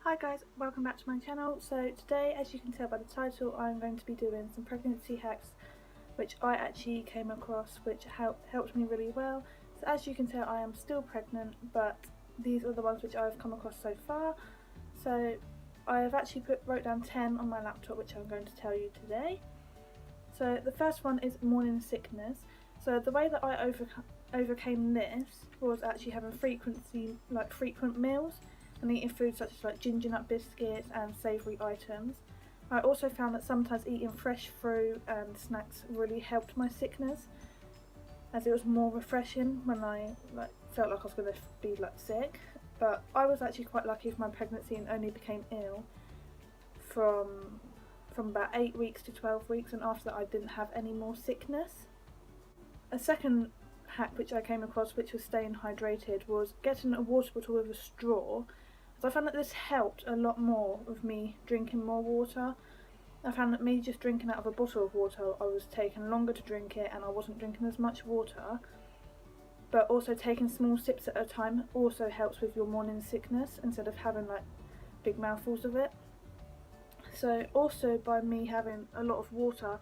Hi guys, welcome back to my channel. So today, as you can tell by the title, I'm going to be doing some pregnancy hacks which I actually came across, which helped me really well. So as you can tell, I am still pregnant, but these are the ones which I've come across so far. So I have actually wrote down 10 on my laptop, which I'm going to tell you today. So the first one is morning sickness. So the way that I overcame this was actually having frequent meals and eating foods such as ginger nut biscuits and savoury items. I also found that sometimes eating fresh fruit and snacks really helped my sickness, as it was more refreshing when I felt like I was going to be sick. But I was actually quite lucky with my pregnancy and only became ill from about 8 weeks to 12 weeks, and after that I didn't have any more sickness. A second hack which I came across, which was staying hydrated, was getting a water bottle with a straw. So I found that this helped a lot more with me drinking more water. I found that me just drinking out of a bottle of water, I was taking longer to drink it and I wasn't drinking as much water. But also taking small sips at a time also helps with your morning sickness instead of having big mouthfuls of it. So also by me having a lot of water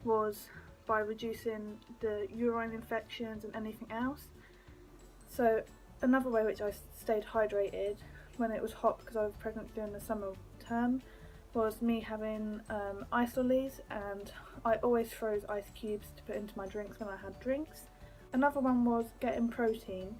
was by reducing the urine infections and anything else. So another way which I stayed hydrated when it was hot, because I was pregnant during the summer term, was me having ice lollies, and I always froze ice cubes to put into my drinks when I had drinks. Another one was getting protein.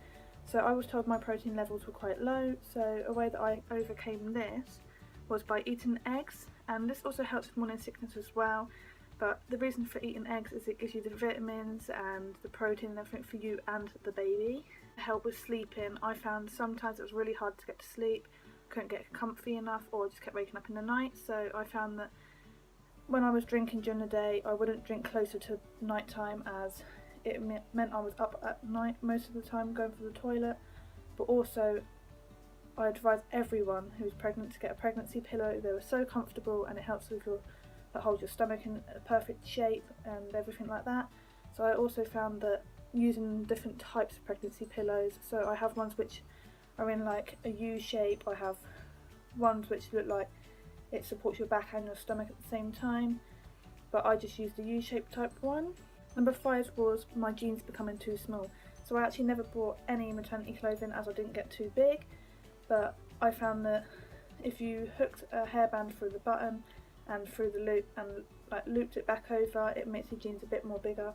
So I was told my protein levels were quite low, so a way that I overcame this was by eating eggs, and this also helps with morning sickness as well. But the reason for eating eggs is it gives you the vitamins and the protein and everything for you and the baby. To help with sleeping, I found sometimes it was really hard to get to sleep, couldn't get comfy enough, or just kept waking up in the night. So I found that when I was drinking during the day, I wouldn't drink closer to night time, as it meant I was up at night most of the time going to the toilet. But also I advise everyone who's pregnant to get a pregnancy pillow. They were so comfortable and it helps with that holds your stomach in a perfect shape and everything like that. So I also found that using different types of pregnancy pillows, so I have ones which are in a U shape, I have ones which look like it supports your back and your stomach at the same time, but I just used the U-shaped type one. Number 5 was my jeans becoming too small. So I actually never bought any maternity clothing as I didn't get too big, but I found that if you hooked a hairband through the button and through the loop and looped it back over, it makes your jeans a bit more bigger.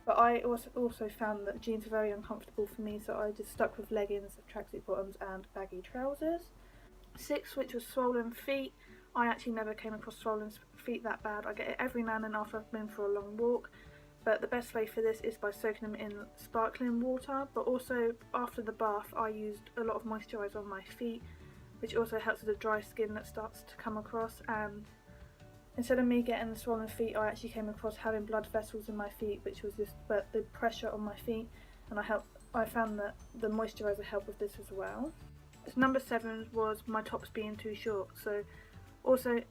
But I also found that jeans are very uncomfortable for me, so I just stuck with leggings, tracksuit bottoms and baggy trousers. 6, which was swollen feet. I actually never came across swollen feet that bad. I get it every now and then after I've been for a long walk, but the best way for this is by soaking them in sparkling water. But also after the bath I used a lot of moisturiser on my feet, which also helps with the dry skin that starts to come across. And instead of me getting the swollen feet, I actually came across having blood vessels in my feet, which was just the pressure on my feet, and I found that the moisturiser helped with this as well. So number 7 was my tops being too short. So also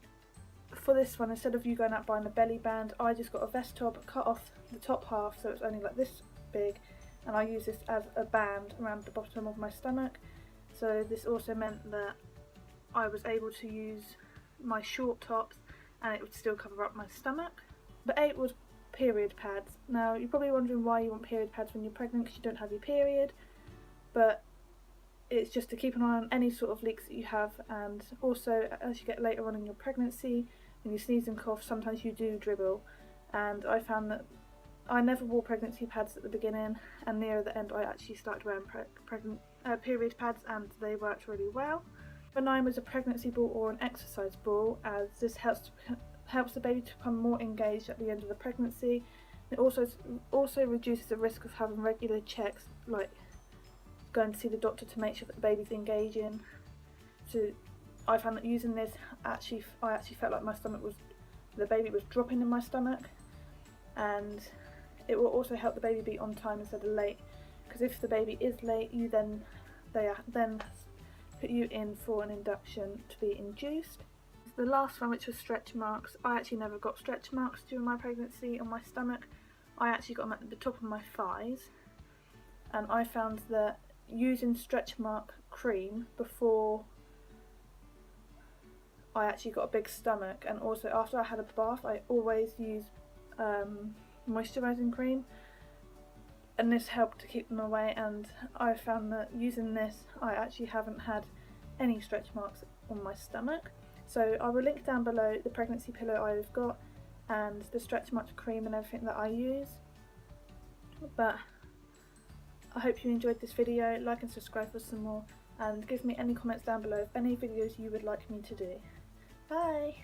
for this one, instead of you going out buying a belly band, I just got a vest top, cut off the top half so it's only this big, and I use this as a band around the bottom of my stomach. So this also meant that I was able to use my short tops and it would still cover up my stomach. But 8 was period pads. Now you're probably wondering why you want period pads when you're pregnant, because you don't have your period, but it's just to keep an eye on any sort of leaks that you have. And also as you get later on in your pregnancy, when you sneeze and cough, sometimes you do dribble, and I found that I never wore pregnancy pads at the beginning, and near the end I actually started wearing period pads, and they worked really well. Number 9 was a pregnancy ball or an exercise ball, as this helps the baby to become more engaged at the end of the pregnancy. It also reduces the risk of having regular checks, like going to see the doctor to make sure that the baby's engaging. So I found that using this, I actually felt like the baby was dropping in my stomach, and it will also help the baby be on time instead of late, because if the baby is late, they then put you in for an induction to be induced. The last one, which was stretch marks, I actually never got stretch marks during my pregnancy on my stomach. I actually got them at the top of my thighs, and I found that using stretch mark cream before I actually got a big stomach, and also after I had a bath I always use moisturising cream, and this helped to keep them away, and I found that using this I actually haven't had any stretch marks on my stomach. So I will link down below the pregnancy pillow I've got and the stretch mark cream and everything that I use. But I hope you enjoyed this video. Like and subscribe for some more, and give me any comments down below of any videos you would like me to do. Bye!